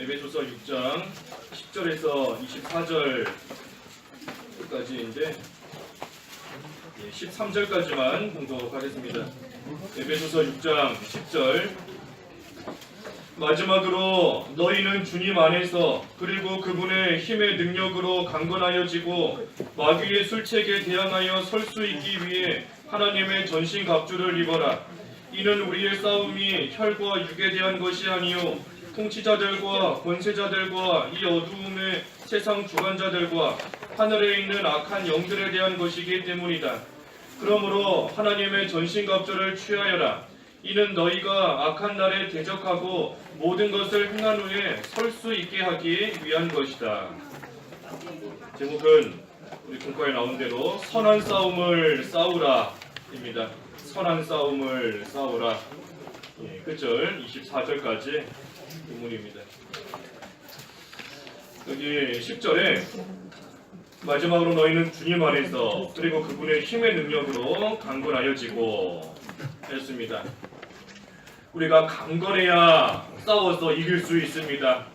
에베소서 6장 10절에서 24절까지인데 13절까지만 공독하겠습니다. 에베소서 6장 10절 마지막으로 너희는 주님 안에서 그리고 그분의 힘의 능력으로 강건하여지고 마귀의 술책에 대항하여 설 수 있기 위해 하나님의 전신갑주를 입어라. 이는 우리의 싸움이 혈과 육에 대한 것이 아니요 통치자들과 권세자들과 이 어두움의 세상 주관자들과 하늘에 있는 악한 영들에 대한 것이기 때문이다. 그러므로 하나님의 전신갑주를 취하여라. 이는 너희가 악한 날에 대적하고 모든 것을 행한 후에 설 수 있게 하기 위한 것이다. 제목은 우리 공과에 나온 대로 선한 싸움을 싸우라 입니다. 선한 싸움을 싸우라. 끝절 24절까지 본문입니다. 여기 10절에 마지막으로 너희는 주님 안에서 그리고 그분의 힘의 능력으로 강건하여지고 했습니다. 우리가 강건해야 싸워서 이길 수 있습니다.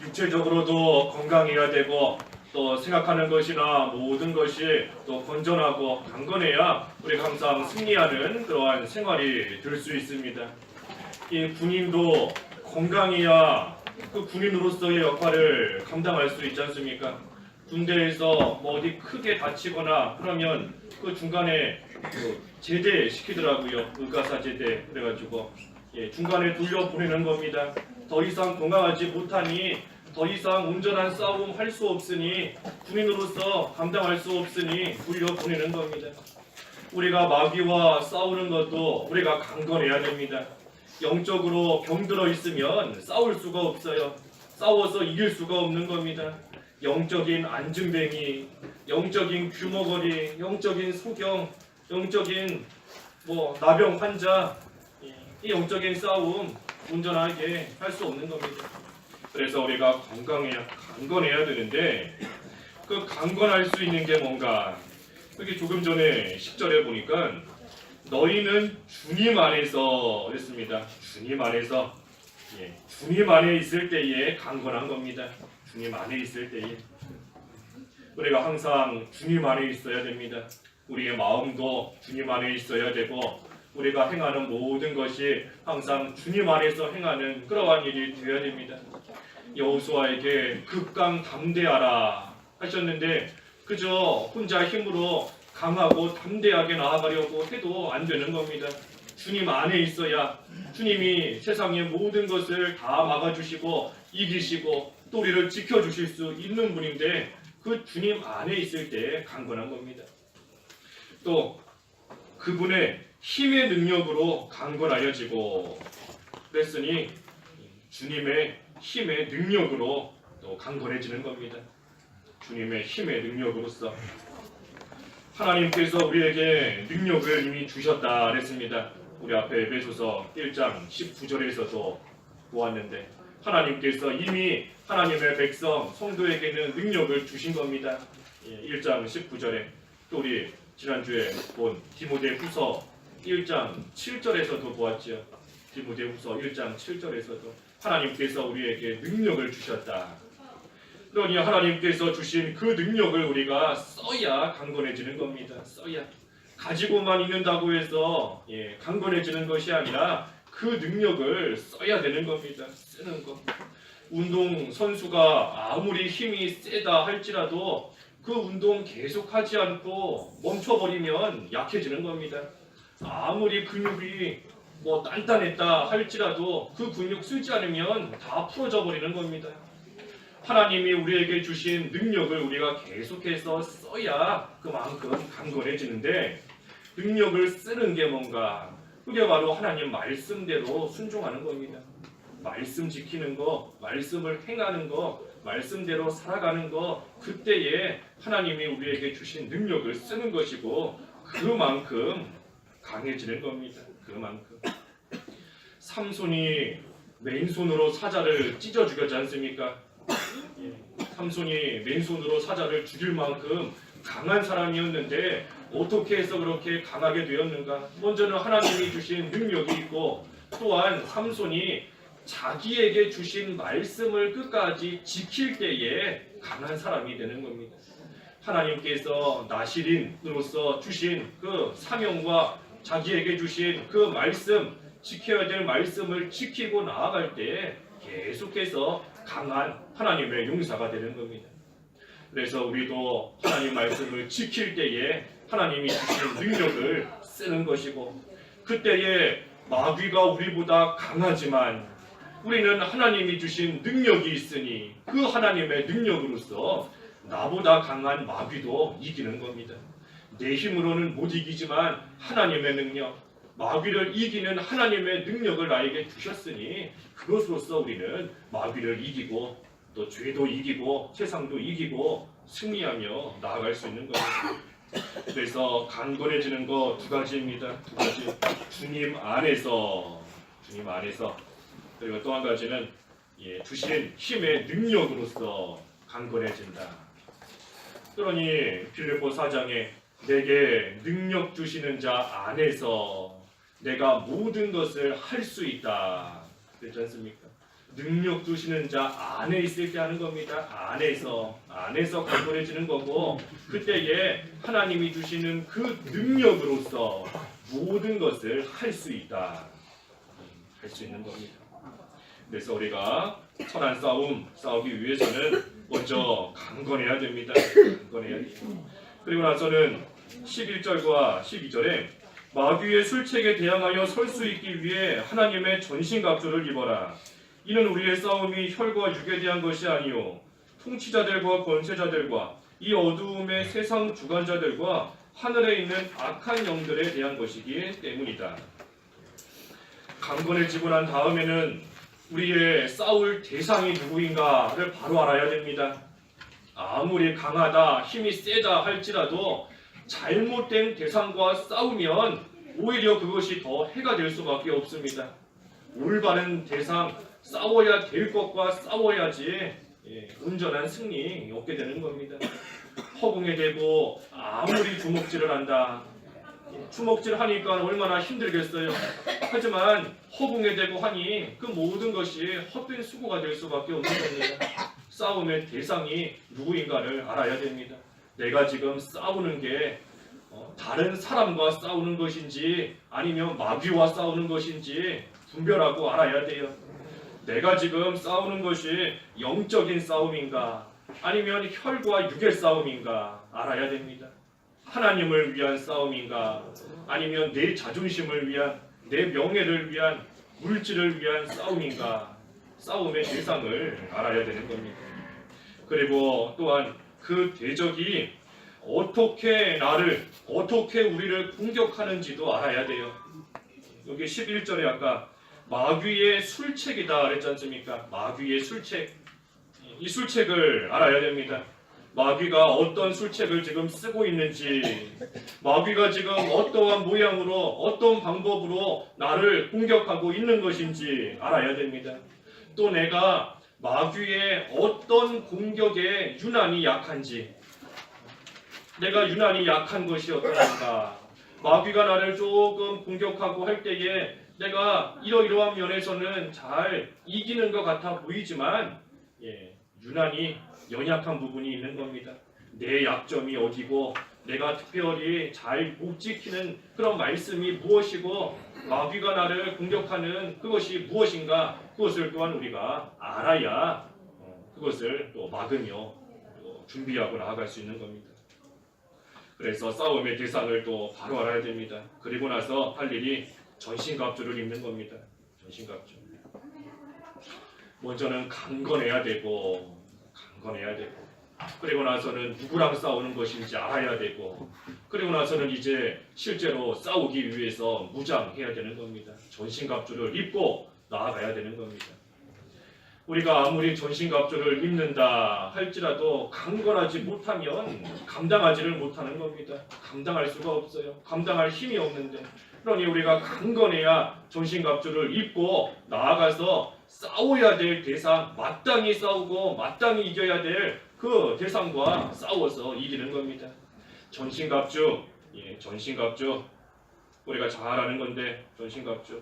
육체적으로도 건강해야 되고 또 생각하는 것이나 모든 것이 또 건전하고 강건해야 우리가 항상 승리하는 그러한 생활이 될 수 있습니다. 이 군인도 건강해야 그 군인으로서의 역할을 감당할 수 있지 않습니까? 군대에서 뭐 어디 크게 다치거나 그러면 그 중간에 제대 시키더라고요. 의가사 제대 그래가지고 중간에 돌려보내는 겁니다. 더 이상 건강하지 못하니 더 이상 온전한 싸움 할 수 없으니 군인으로서 감당할 수 없으니 돌려보내는 겁니다. 우리가 마귀와 싸우는 것도 우리가 강건해야 됩니다. 영적으로 병들어 있으면 싸울 수가 없어요. 싸워서 이길 수가 없는 겁니다. 영적인 안증뱅이, 영적인 규모거리, 영적인 소경, 영적인 나병 환자, 이 영적인 싸움 온전하게 할 수 없는 겁니다. 그래서 우리가 강건해야 되는데 그 강건할 수 있는 게 뭔가? 여기 조금 전에 10절에 보니까 너희는 주님 안에서 했습니다. 주님 안에서 주님 안에 있을 때에 강건한 겁니다. 주님 안에 있을 때에 우리가 항상 주님 안에 있어야 됩니다. 우리의 마음도 주님 안에 있어야 되고 우리가 행하는 모든 것이 항상 주님 안에서 행하는 그러한 일이 되어야 됩니다. 여호수아에게 극강담대하라 하셨는데 그저 혼자 힘으로 강하고 담대하게 나아가려고 해도 안 되는 겁니다. 주님 안에 있어야 주님이 세상의 모든 것을 다 막아주시고 이기시고 또 우리를 지켜주실 수 있는 분인데 그 주님 안에 있을 때 강건한 겁니다. 또 그분의 힘의 능력으로 강건하여지고 그랬으니 주님의 힘의 능력으로 또 강건해지는 겁니다. 주님의 힘의 능력으로서 하나님께서 우리에게 능력을 이미 주셨다 그랬습니다. 우리 앞에 에베소서 1장 19절에서도 보았는데 하나님께서 이미 하나님의 백성 성도에게는 능력을 주신 겁니다. 1장 19절에 또 우리 지난주에 본 디모데후서 1장 7절에서도 보았죠. 디모데후서 1장 7절에서도 하나님께서 우리에게 능력을 주셨다. 그러니 하나님께서 주신 그 능력을 우리가 써야 강건해지는 겁니다. 써야. 가지고만 있는다고 해서 강건해지는 것이 아니라 그 능력을 써야 되는 겁니다. 쓰는 것. 운동 선수가 아무리 힘이 세다 할지라도 그 운동 계속하지 않고 멈춰버리면 약해지는 겁니다. 아무리 근육이 단단했다 할지라도 그 근육 쓰지 않으면 다 풀어져 버리는 겁니다. 하나님이 우리에게 주신 능력을 우리가 계속해서 써야 그만큼 강건해지는데 능력을 쓰는 게 뭔가? 그게 바로 하나님 말씀대로 순종하는 겁니다. 말씀 지키는 거, 말씀을 행하는 거, 말씀대로 살아가는 거, 그때에 하나님이 우리에게 주신 능력을 쓰는 것이고 그만큼 강해지는 겁니다. 그만큼. 삼손이 맨손으로 사자를 찢어 죽였지 않습니까? 삼손이 맨손으로 사자를 죽일 만큼 강한 사람이었는데 어떻게 해서 그렇게 강하게 되었는가? 먼저는 하나님이 주신 능력이 있고 또한 삼손이 자기에게 주신 말씀을 끝까지 지킬 때에 강한 사람이 되는 겁니다. 하나님께서 나시린으로서 주신 그 사명과 자기에게 주신 그 말씀, 지켜야 될 말씀을 지키고 나아갈 때 계속해서 강한 하나님의 용사가 되는 겁니다. 그래서 우리도 하나님 말씀을 지킬 때에 하나님이 주신 능력을 쓰는 것이고, 그때에 마귀가 우리보다 강하지만 우리는 하나님이 주신 능력이 있으니 그 하나님의 능력으로서 나보다 강한 마귀도 이기는 겁니다. 내 힘으로는 못 이기지만 하나님의 능력, 마귀를 이기는 하나님의 능력을 나에게 주셨으니 그것으로서 우리는 마귀를 이기고 또 죄도 이기고 세상도 이기고 승리하며 나아갈 수 있는 겁니다. 그래서 강건해지는 거 두 가지입니다. 두 가지. 주님 안에서, 그리고 또 한 가지는 주신 힘의 능력으로서 강건해진다. 그러니 빌립보 4장에 내게 능력 주시는 자 안에서 내가 모든 것을 할 수 있다 그랬지 않습니까? 능력 주시는 자 안에 있을 때 하는 겁니다. 안에서 강건해지는 거고, 그때에 하나님이 주시는 그 능력으로서 모든 것을 할 수 있다, 할 수 있는 겁니다. 그래서 우리가 선한 싸움 싸우기 위해서는 먼저 강건해야 됩니다. 강건해야 돼요. 그리고 나서는 11절과 12절에 마귀의 술책에 대항하여 설 수 있기 위해 하나님의 전신갑주를 입어라. 이는 우리의 싸움이 혈과 육에 대한 것이 아니요 통치자들과 권세자들과 이 어두움의 세상 주관자들과 하늘에 있는 악한 영들에 대한 것이기 때문이다. 강건해지고 난 다음에는 우리의 싸울 대상이 누구인가를 바로 알아야 됩니다. 아무리 강하다, 힘이 세다 할지라도 잘못된 대상과 싸우면 오히려 그것이 더 해가 될 수밖에 없습니다. 올바른 대상, 싸워야 될 것과 싸워야지 온전한 승리 얻게 되는 겁니다. 허공에 대고 아무리 주먹질을 한다, 주먹질 하니까 얼마나 힘들겠어요. 하지만 허공에 대고 하니 그 모든 것이 헛된 수고가 될 수밖에 없는 겁니다. 싸움의 대상이 누구인가를 알아야 됩니다. 내가 지금 싸우는 게 다른 사람과 싸우는 것인지 아니면 마귀와 싸우는 것인지 분별하고 알아야 돼요. 내가 지금 싸우는 것이 영적인 싸움인가 아니면 혈과 육의 싸움인가 알아야 됩니다. 하나님을 위한 싸움인가 아니면 내 자존심을 위한, 내 명예를 위한, 물질을 위한 싸움인가, 싸움의 대상을 알아야 되는 겁니다. 그리고 또한 그 대적이 어떻게 우리를 공격하는지도 알아야 돼요. 여기 11절에 아까 마귀의 술책이다 그랬지 않습니까? 마귀의 술책. 이 술책을 알아야 됩니다. 마귀가 어떤 술책을 지금 쓰고 있는지, 마귀가 지금 어떠한 모양으로 어떤 방법으로 나를 공격하고 있는 것인지 알아야 됩니다. 또 내가 마귀의 어떤 공격에 유난히 약한지, 내가 유난히 약한 것이 어떠한가, 마귀가 나를 조금 공격하고 할 때에 내가 이러이러한 면에서는 잘 이기는 것 같아 보이지만 유난히 연약한 부분이 있는 겁니다. 내 약점이 어디고 내가 특별히 잘 못 지키는 그런 말씀이 무엇이고 마귀가 나를 공격하는 그것이 무엇인가, 그것을 또한 우리가 알아야 그것을 또 막으며 또 준비하고 나아갈 수 있는 겁니다. 그래서 싸움의 대상을 또 바로 알아야 됩니다. 그리고 나서 할 일이 전신갑주를 입는 겁니다. 전신갑주. 먼저는 강건해야 되고 그리고 나서는 누구랑 싸우는 것인지 알아야 되고, 그리고 나서는 이제 실제로 싸우기 위해서 무장해야 되는 겁니다. 전신갑주를 입고 나아가야 되는 겁니다. 우리가 아무리 전신갑주를 입는다 할지라도 강건하지 못하면 감당하지를 못하는 겁니다. 감당할 수가 없어요. 감당할 힘이 없는데. 그러니 우리가 강건해야 전신갑주를 입고 나아가서 싸워야 될 대상, 마땅히 싸우고 마땅히 이겨야 될 그 대상과 싸워서 이기는 겁니다. 전신갑주, 전신갑주 우리가 잘 아는 건데 전신갑주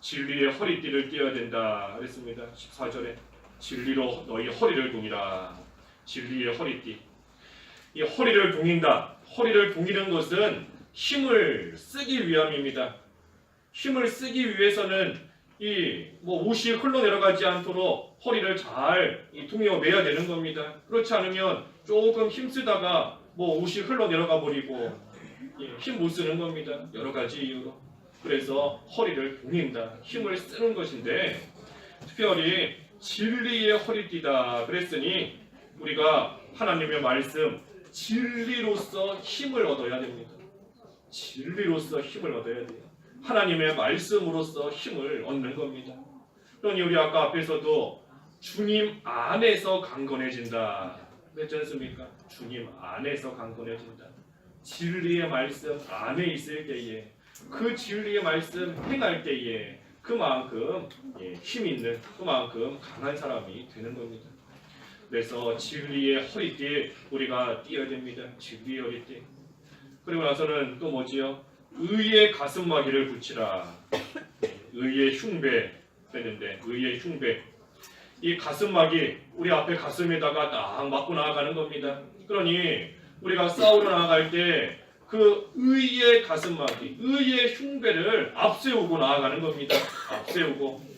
진리의 허리띠를 띠어야 된다 그랬습니다. 14절에 진리로 너희 허리를 동이라. 진리의 허리띠. 이 허리를 동인다. 허리를 동이는 것은 힘을 쓰기 위함입니다. 힘을 쓰기 위해서는 옷이 흘러내려가지 않도록 허리를 잘 동여 매야 되는 겁니다. 그렇지 않으면 조금 힘쓰다가 옷이 흘러내려가 버리고 힘 못 쓰는 겁니다. 여러 가지 이유로. 그래서 허리를 동인다. 힘을 쓰는 것인데 특별히 진리의 허리띠다 그랬으니 우리가 하나님의 말씀 진리로서 힘을 얻어야 됩니다. 진리로서 힘을 얻어야 돼요. 하나님의 말씀으로서 힘을 얻는 겁니다. 그러니 우리 아까 앞에서도 주님 안에서 강건해진다 그랬지 않습니까? 주님 안에서 강건해진다. 진리의 말씀 안에 있을 때에 그 진리의 말씀 행할 때에 그만큼 힘 있는 그만큼 강한 사람이 되는 겁니다. 그래서 진리의 허리띠 우리가 띄어야 됩니다. 진리의 허리띠. 그리고 나서는 또 뭐지요? 의의 가슴마기를 붙이라. 의의 흉배 되는데 의의 흉배. 이 가슴마기 우리 앞에 가슴에다가 딱 맞고 나아가는 겁니다. 그러니 우리가 싸우러 나아갈 때 그 의의 가슴마기, 의의 흉배를 앞세우고 나아가는 겁니다. 앞세우고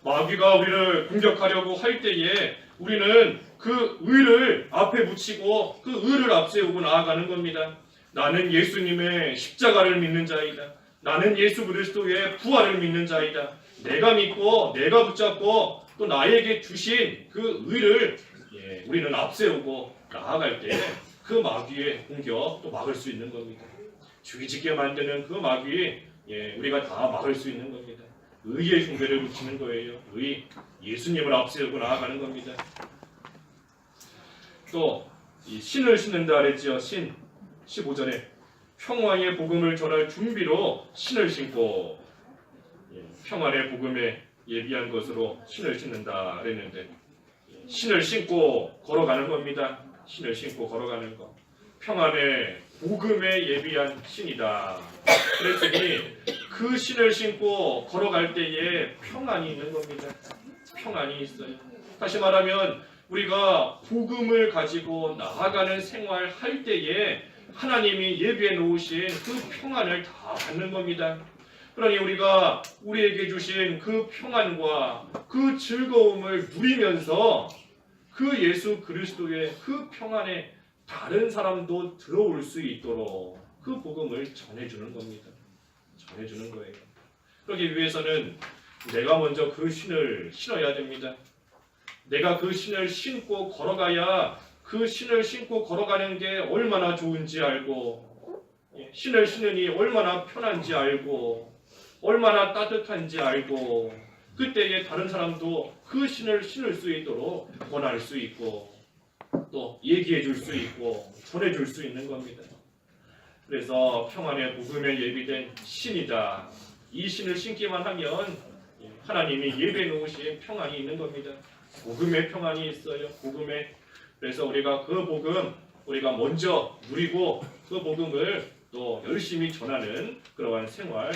마귀가 우리를 공격하려고 할 때에 우리는 그 의를 앞에 붙이고 그 의를 앞세우고 나아가는 겁니다. 나는 예수님의 십자가를 믿는 자이다. 나는 예수 그리스도의 부활을 믿는 자이다. 내가 믿고 내가 붙잡고 또 나에게 주신 그 의를 우리는 앞세우고 나아갈 때 그 마귀의 공격 또 막을 수 있는 겁니다. 죽이짓게 만드는 그 마귀 우리가 다 막을 수 있는 겁니다. 의의 흉배를 붙이는 거예요. 의, 예수님을 앞세우고 나아가는 겁니다. 또 이 신을 신는다 그랬지요. 신 15절에 평화의 복음을 전할 준비로 신을 신고 평안의 복음에 예비한 것으로 신을 신는다 그랬는데 신을 신고 걸어가는 겁니다. 신을 신고 걸어가는 것. 평안의 복음에 예비한 신이다. 그랬더니 그 신을 신고 걸어갈 때에 평안이 있는 겁니다. 평안이 있어요. 다시 말하면 우리가 복음을 가지고 나아가는 생활할 때에 하나님이 예비해 놓으신 그 평안을 다 받는 겁니다. 그러니 우리가 우리에게 주신 그 평안과 그 즐거움을 누리면서 그 예수 그리스도의 그 평안에 다른 사람도 들어올 수 있도록 그 복음을 전해주는 겁니다. 전해주는 거예요. 그러기 위해서는 내가 먼저 그 신을 신어야 됩니다. 내가 그 신을 신고 걸어가야 그 신을 신고 걸어가는 게 얼마나 좋은지 알고 신을 신으니 얼마나 편한지 알고 얼마나 따뜻한지 알고 그때에 다른 사람도 그 신을 신을 수 있도록 권할 수 있고 또 얘기해 줄 수 있고 전해 줄 수 있는 겁니다. 그래서 평안의 복음에 예비된 신이다. 이 신을 신기만 하면 하나님이 예배해 놓으신 평안이 있는 겁니다. 복음의 평안이 있어요. 복음에. 그래서 우리가 그 복음 우리가 먼저 누리고 그 복음을 또 열심히 전하는 그러한 생활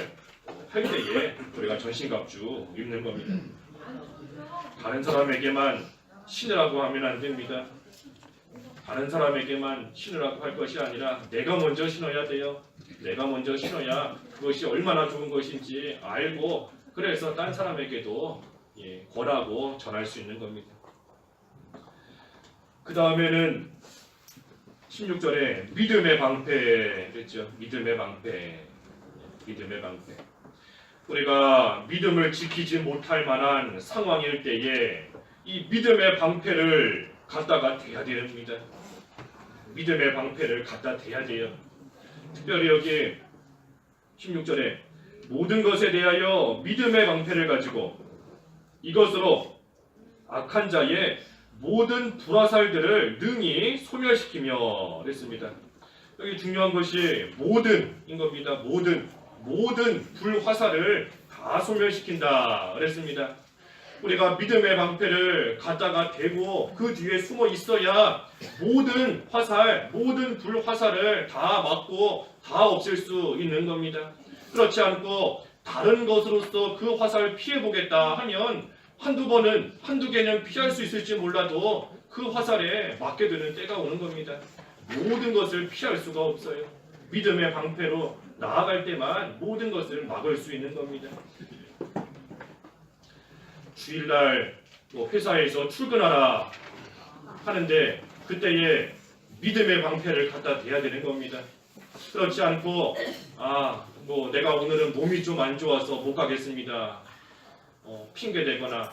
할 때에 우리가 전신갑주 입는 겁니다. 다른 사람에게만 신으라고 하면 안 됩니다. 다른 사람에게만 신으라고 할 것이 아니라 내가 먼저 신어야 돼요. 내가 먼저 신어야 그것이 얼마나 좋은 것인지 알고 그래서 딴 사람에게도 권하고 전할 수 있는 겁니다. 그 다음에는 16절에 믿음의 방패 그랬죠. 믿음의 방패. 믿음의 방패. 우리가 믿음을 지키지 못할 만한 상황일 때에 이 믿음의 방패를 갖다가 대야 됩니다. 믿음의 방패를 갖다 대야 돼요. 특별히 여기 16절에 모든 것에 대하여 믿음의 방패를 가지고 이것으로 악한 자의 모든 불화살들을 능히 소멸시키며 그랬습니다. 여기 중요한 것이 모든인 겁니다. 모든 불화살을 다 소멸시킨다 그랬습니다. 우리가 믿음의 방패를 갖다가 대고 그 뒤에 숨어 있어야 모든 화살, 모든 불화살을 다 막고 다 없앨 수 있는 겁니다. 그렇지 않고 다른 것으로서 그 화살을 피해보겠다 하면 한두 개는 피할 수 있을지 몰라도 그 화살에 맞게 되는 때가 오는 겁니다. 모든 것을 피할 수가 없어요. 믿음의 방패로 나아갈 때만 모든 것을 막을 수 있는 겁니다. 주일날 회사에서 출근하라 하는데 그때에 믿음의 방패를 갖다 대야 되는 겁니다. 그렇지 않고 내가 오늘은 몸이 좀 안 좋아서 못 가겠습니다. 핑계 대거나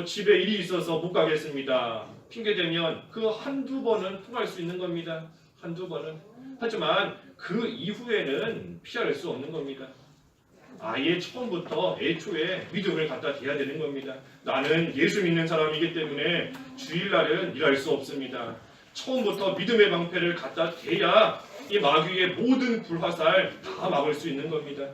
집에 일이 있어서 못 가겠습니다. 핑계 대면 그 한두 번은 통할 수 있는 겁니다. 한두 번은. 하지만 그 이후에는 피할 수 없는 겁니다. 아예 처음부터 애초에 믿음을 갖다 대야 되는 겁니다. 나는 예수 믿는 사람이기 때문에 주일날은 일할 수 없습니다. 처음부터 믿음의 방패를 갖다 대야 이 마귀의 모든 불화살 다 막을 수 있는 겁니다.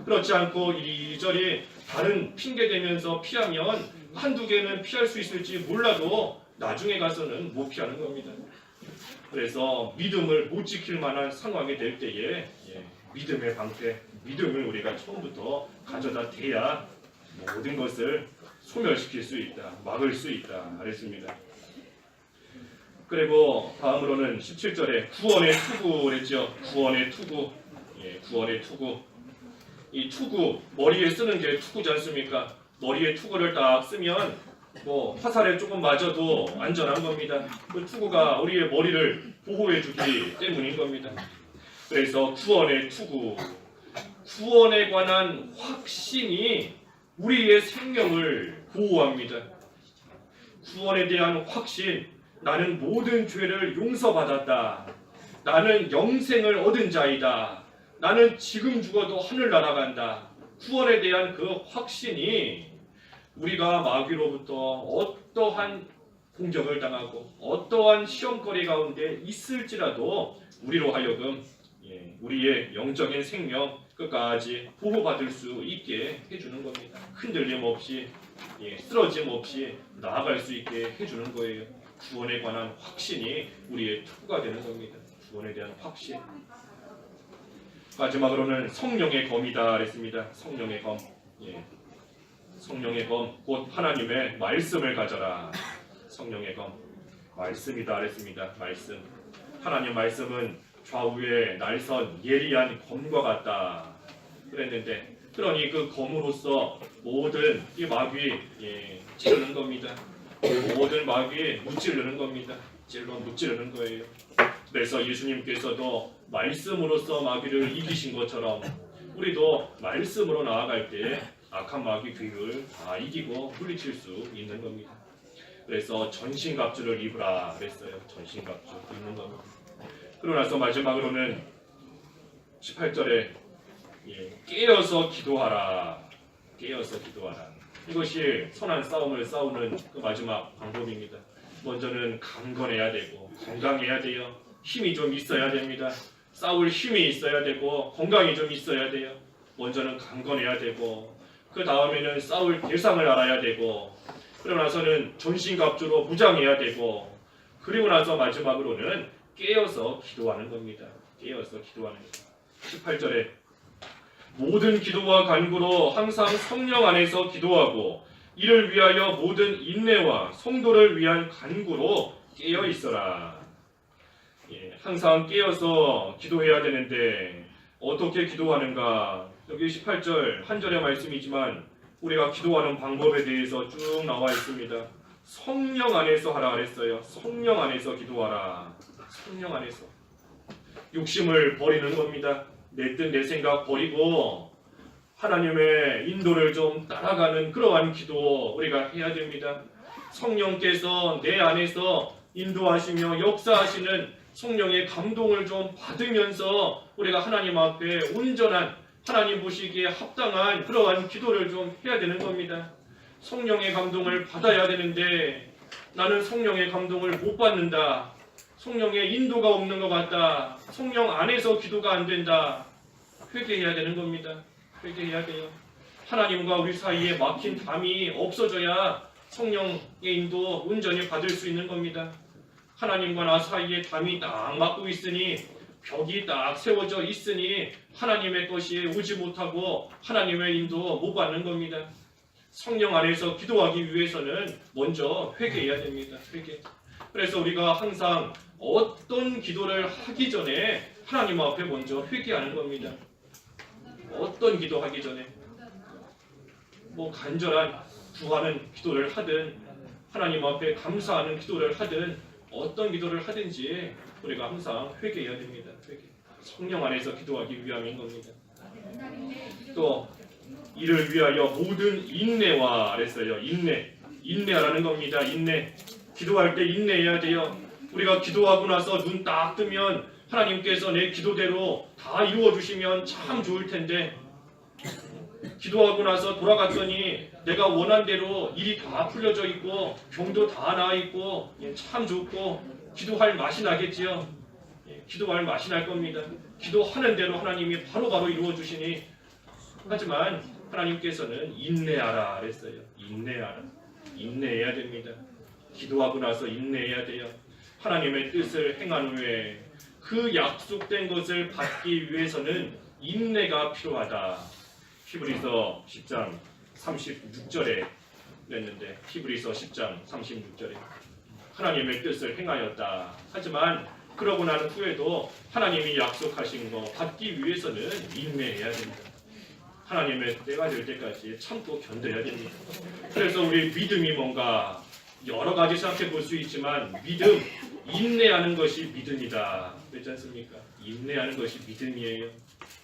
그렇지 않고 이리저리 다른 핑계 대면서 피하면 한두 개는 피할 수 있을지 몰라도 나중에 가서는 못 피하는 겁니다. 그래서 믿음을 못 지킬 만한 상황이 될 때에 믿음의 방패, 믿음을 우리가 처음부터 가져다 대야 모든 것을 소멸시킬 수 있다, 막을 수 있다 그랬습니다. 그리고 다음으로는 17절에 구원의 투구를 했죠. 구원의 투구. 구원의 투구. 이 투구, 머리에 쓰는 게 투구지 않습니까? 머리에 투구를 딱 쓰면 화살에 조금 맞아도 안전한 겁니다. 그 투구가 우리의 머리를 보호해 주기 때문인 겁니다. 그래서 구원의 투구. 구원에 관한 확신이 우리의 생명을 보호합니다. 구원에 대한 확신. 나는 모든 죄를 용서받았다. 나는 영생을 얻은 자이다. 나는 지금 죽어도 하늘 날아간다. 구원에 대한 그 확신이 우리가 마귀로부터 어떠한 공격을 당하고 어떠한 시험거리 가운데 있을지라도 우리로 하여금 우리의 영적인 생명 끝까지 보호받을 수 있게 해주는 겁니다. 흔들림 없이 쓰러짐 없이 나아갈 수 있게 해주는 거예요. 구원에 관한 확신이 우리의 투구가 되는 겁니다. 구원에 대한 확신. 마지막으로는 성령의 검이다 그랬습니다. 성령의 검. 성령의 검, 곧 하나님의 말씀을 가져라. 성령의 검. 말씀이다 그랬습니다. 말씀. 하나님 말씀은 좌우에 날선 예리한 검과 같다 그랬는데, 그러니 그 검으로서 모든 이 마귀 찌르는 겁니다. 모든 마귀에 무찌르는 겁니다. 무찌르는 거예요. 그래서 예수님께서도 말씀으로서 마귀를 이기신 것처럼 우리도 말씀으로 나아갈 때 악한 마귀 귀를 다 이기고 물리칠 수 있는 겁니다. 그래서 전신갑주를 입으라 그랬어요. 전신갑주 입는 겁니다. 그러고 나서 마지막으로는 18절에 깨어서 기도하라. 깨어서 기도하라. 이것이 선한 싸움을 싸우는 그 마지막 방법입니다. 먼저는 강건해야 되고 건강해야 돼요. 힘이 좀 있어야 됩니다. 싸울 힘이 있어야 되고 건강이 좀 있어야 돼요. 먼저는 강건해야 되고 그 다음에는 싸울 대상을 알아야 되고 그러고 나서는 전신갑주로 무장해야 되고 그리고 나서 마지막으로는 깨어서 기도하는 겁니다. 깨어서 기도하는 겁니다. 18절에 모든 기도와 간구로 항상 성령 안에서 기도하고 이를 위하여 모든 인내와 성도를 위한 간구로 깨어 있어라. 항상 깨어서 기도해야 되는데 어떻게 기도하는가? 여기 18절 한 절의 말씀이지만 우리가 기도하는 방법에 대해서 쭉 나와 있습니다. 성령 안에서 하라 그랬어요. 성령 안에서 기도하라. 성령 안에서. 욕심을 버리는 겁니다. 내 뜻, 내 생각 버리고 하나님의 인도를 좀 따라가는 그러한 기도 우리가 해야 됩니다. 성령께서 내 안에서 인도하시며 역사하시는 성령의 감동을 좀 받으면서 우리가 하나님 앞에 온전한 하나님 보시기에 합당한 그러한 기도를 좀 해야 되는 겁니다. 성령의 감동을 받아야 되는데 나는 성령의 감동을 못 받는다. 성령의 인도가 없는 것 같다. 성령 안에서 기도가 안 된다. 회개해야 되는 겁니다. 회개해야 돼요. 하나님과 우리 사이에 막힌 담이 없어져야 성령의 인도 온전히 받을 수 있는 겁니다. 하나님과 나 사이에 담이 딱 막고 있으니 벽이 딱 세워져 있으니 하나님의 것이 오지 못하고 하나님의 인도 못 받는 겁니다. 성령 안에서 기도하기 위해서는 먼저 회개해야 됩니다. 회개. 그래서 우리가 항상 어떤 기도를 하기 전에 하나님 앞에 먼저 회개하는 겁니다. 어떤 기도하기 전에 뭐 간절한 구하는 기도를 하든 하나님 앞에 감사하는 기도를 하든 어떤 기도를 하든지 우리가 항상 회개해야 됩니다. 회개. 성령 안에서 기도하기 위함인 겁니다. 또 이를 위하여 모든 인내와 그랬어요. 인내하라는 겁니다. 인내. 기도할 때 인내해야 돼요. 우리가 기도하고 나서 눈 딱 뜨면 하나님께서 내 기도대로 다 이루어 주시면 참 좋을 텐데 기도하고 나서 돌아갔더니 내가 원한 대로 일이 다 풀려져 있고 병도 다 나아 있고 참 좋고 기도할 맛이 나겠지요. 기도할 맛이 날 겁니다. 기도하는 대로 하나님이 바로바로 이루어 주시니 하지만 하나님께서는 인내하라 그랬어요. 인내하라. 인내해야 됩니다. 기도하고 나서 인내해야 돼요. 하나님의 뜻을 행한 후에 그 약속된 것을 받기 위해서는 인내가 필요하다. 히브리서 10장 36절에 냈는데 히브리서 10장 36절에 하나님의 뜻을 행하였다. 하지만 그러고 난 후에도 하나님이 약속하신 거 받기 위해서는 인내해야 됩니다. 하나님의 때가 될 때까지 참고 견뎌야 됩니다. 그래서 우리 믿음이 뭔가 여러 가지 생각해 볼 수 있지만 믿음, 인내하는 것이 믿음이다. 그렇지 않습니까? 인내하는 것이 믿음이에요.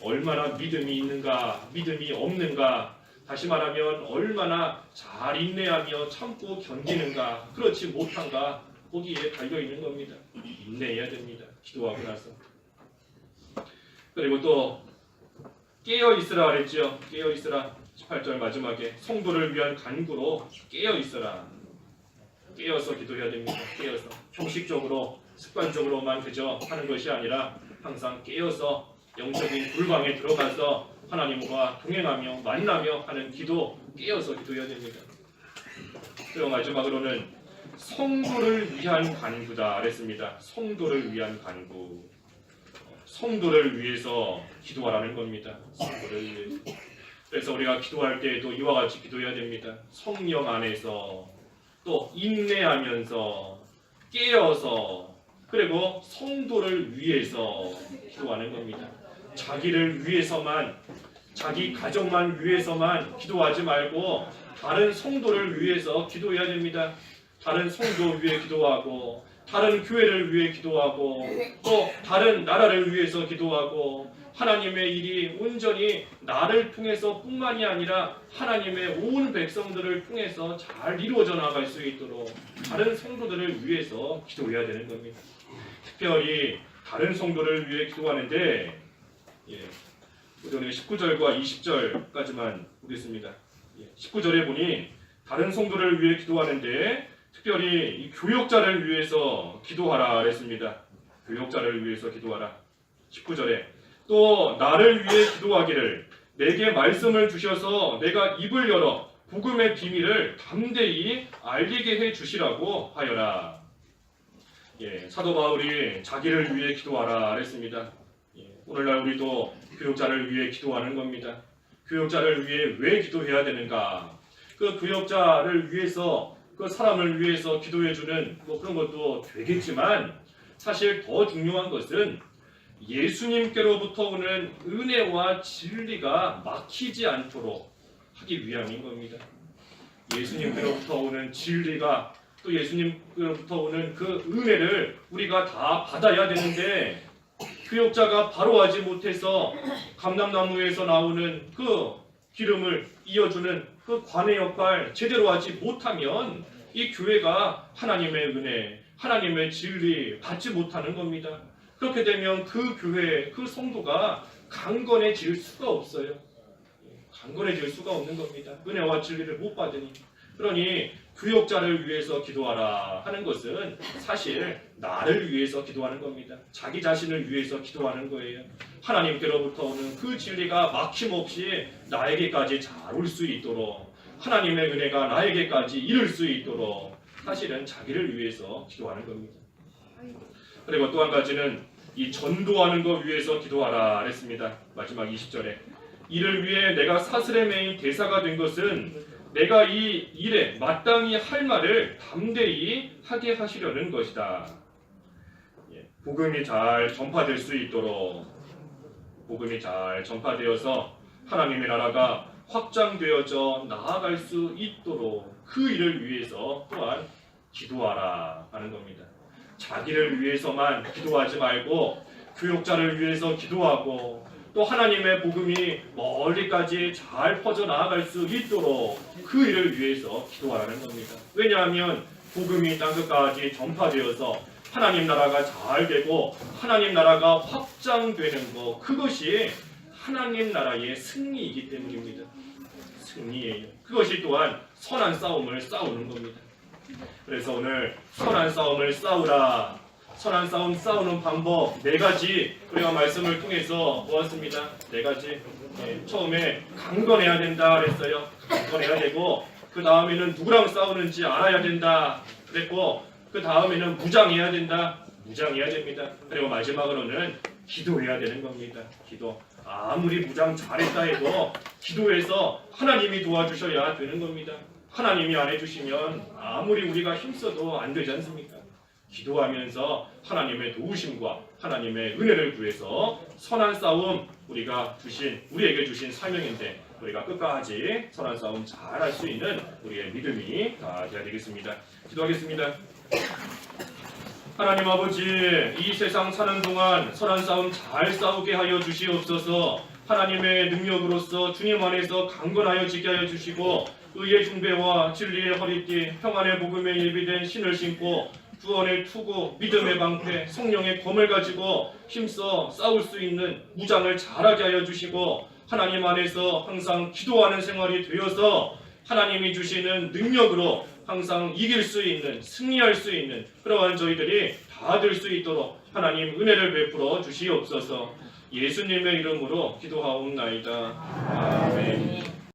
얼마나 믿음이 있는가, 믿음이 없는가, 다시 말하면 얼마나 잘 인내하며 참고 견디는가, 그렇지 못한가, 거기에 달려있는 겁니다. 인내해야 됩니다. 기도하고 나서. 그리고 또 깨어있으라 그랬죠. 깨어있으라. 18절 마지막에 성도를 위한 간구로 깨어있으라. 깨어서 기도해야 됩니다. 깨어서. 형식적으로 습관적으로만 그저 하는 것이 아니라 항상 깨어서 영적인 불방에 들어가서 하나님과 동행하며 만나며 하는 기도, 깨어서 기도해야 됩니다. 그리고 마지막으로는 성도를 위한 간구다 그랬습니다. 성도를 위한 간구. 성도를 위해서 기도하라는 겁니다. 성도를 위해서. 그래서 우리가 기도할 때에도 이와 같이 기도해야 됩니다. 성령 안에서 또 인내하면서 깨어서 그리고 성도를 위해서 기도하는 겁니다. 자기를 위해서만, 자기 가정만 위해서만 기도하지 말고 다른 성도를 위해서 기도해야 됩니다. 다른 성도 위해 기도하고 다른 교회를 위해 기도하고 또 다른 나라를 위해서 기도하고 하나님의 일이 온전히 나를 통해서 뿐만이 아니라 하나님의 온 백성들을 통해서 잘 이루어져 나갈 수 있도록 다른 성도들을 위해서 기도해야 되는 겁니다. 특별히 다른 성도를 위해 기도하는데 우리 19절과 20절까지만 보겠습니다. 19절에 보니 다른 성도를 위해 기도하는데 특별히 이 교역자를 위해서 기도하라 그랬습니다. 교역자를 위해서 기도하라. 19절에 또 나를 위해 기도하기를 내게 말씀을 주셔서 내가 입을 열어 복음의 비밀을 담대히 알리게 해 주시라고 하여라. 사도 바울이 자기를 위해 기도하라 그랬습니다. 오늘날 우리도 교역자를 위해 기도하는 겁니다. 교역자를 위해 왜 기도해야 되는가? 그 교역자를 위해서 그 사람을 위해서 기도해주는 뭐 그런 것도 되겠지만 사실 더 중요한 것은 예수님께로부터 오는 은혜와 진리가 막히지 않도록 하기 위함인 겁니다. 예수님께로부터 오는 진리가 또 예수님께로부터 오는 그 은혜를 우리가 다 받아야 되는데 교역자가 바로 하지 못해서 감람나무에서 나오는 그 기름을 이어주는 그 관의 역할 제대로 하지 못하면 이 교회가 하나님의 은혜, 하나님의 진리 받지 못하는 겁니다. 그렇게 되면 그 교회, 그 성도가 강건해질 수가 없어요. 강건해질 수가 없는 겁니다. 은혜와 진리를 못 받으니. 그러니 교역자를 위해서 기도하라 하는 것은 사실 나를 위해서 기도하는 겁니다. 자기 자신을 위해서 기도하는 거예요. 하나님께로부터 오는 그 진리가 막힘없이 나에게까지 잘 올 수 있도록 하나님의 은혜가 나에게까지 이룰 수 있도록 사실은 자기를 위해서 기도하는 겁니다. 그리고 또 한 가지는 이 전도하는 것 위해서 기도하라 그랬습니다. 마지막 20절에 이를 위해 내가 사슬에 매인 대사가 된 것은 내가 이 일에 마땅히 할 말을 담대히 하게 하시려는 것이다. 복음이 잘 전파될 수 있도록, 복음이 잘 전파되어서 하나님의 나라가 확장되어져 나아갈 수 있도록 그 일을 위해서 또한 기도하라 하는 겁니다. 자기를 위해서만 기도하지 말고 교육자를 위해서 기도하고 또 하나님의 복음이 멀리까지 잘 퍼져나갈 수 있도록 그 일을 위해서 기도하라는 겁니다. 왜냐하면 복음이 땅끝까지 전파되어서 하나님 나라가 잘 되고 하나님 나라가 확장되는 것, 그것이 하나님 나라의 승리이기 때문입니다. 승리예요. 그것이 또한 선한 싸움을 싸우는 겁니다. 그래서 오늘 선한 싸움을 싸우라. 선한 싸움 싸우는 방법 4가지 우리가 말씀을 통해서 보았습니다. 4가지. 처음에 강건해야 된다 그랬어요. 강건해야 되고, 그 다음에는 누구랑 싸우는지 알아야 된다 그랬고, 그 다음에는 무장해야 된다. 무장해야 됩니다. 그리고 마지막으로는 기도해야 되는 겁니다. 기도. 아무리 무장 잘했다 해도 기도해서 하나님이 도와주셔야 되는 겁니다. 하나님이 안 해주시면 아무리 우리가 힘써도 안 되지 않습니까? 기도하면서 하나님의 도우심과 하나님의 은혜를 구해서 선한 싸움 우리에게 주신 사명인데 우리가 끝까지 선한 싸움 잘할 수 있는 우리의 믿음이 다 되어야 되겠습니다. 기도하겠습니다. 하나님 아버지, 이 세상 사는 동안 선한 싸움 잘 싸우게 하여 주시옵소서. 하나님의 능력으로서 주님 안에서 강건하여 지게 하여 주시고 의의 중배와 진리의 허리띠, 평안의 복음에 예비된 신을 신고 구원의 투구, 믿음의 방패, 성령의 검을 가지고 힘써 싸울 수 있는 무장을 잘하게 하여 주시고 하나님 안에서 항상 기도하는 생활이 되어서 하나님이 주시는 능력으로 항상 이길 수 있는, 승리할 수 있는 그러한 저희들이 다 될 수 있도록 하나님 은혜를 베풀어 주시옵소서. 예수님의 이름으로 기도하옵나이다. 아멘.